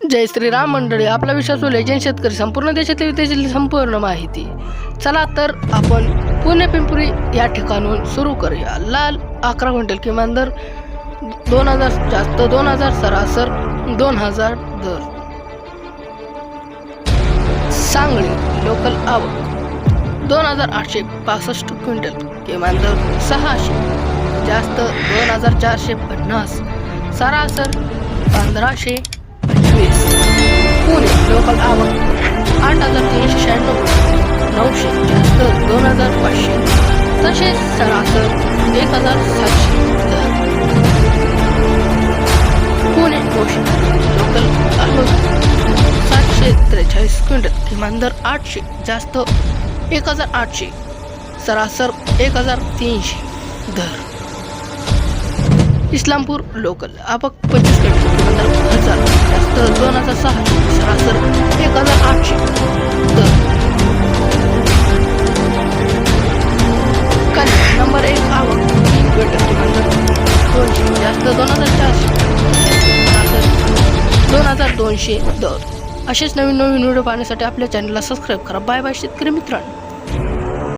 जय श्रीराम मंडळी, आपला विश्वासू लेजंड शेतकरी संपूर्ण देशातील विदेशातील संपूर्ण माहिती. चला तर आपण पुणे पिंपरी या ठिकाणून सुरू करूया. लाल 11 क्विंटल किमान दर 2000 जास्त 2000 सरासर 2000 दर. सांगली लोकल आवक 2865 क्विंटल किमान दर 600 जास्त 2450 सरासर 1525. पुणे लोकल आवक 8396 900 जास्त 2500 तसेच सरासर 1700 दर. पुणे लोकल आवक 743 क्विंटल किमान दर 800 जास्त 1800 सरासर 1300 दर. इस्लामपूर लोकल आवक 25 क्विंटल किमान दर 1000 जास्त 2600 सरासर 1800 दर. कल्याण नंबर 1 आवक 3 क्विंटल किमान दर 200 जास्त 2400 सरासर 2200 दर. असेच नवीन व्हिडिओ पाहण्यासाठी आपल्या चॅनलला सबस्क्राईब करा. बाय बाय शेतकरी मित्रांनो.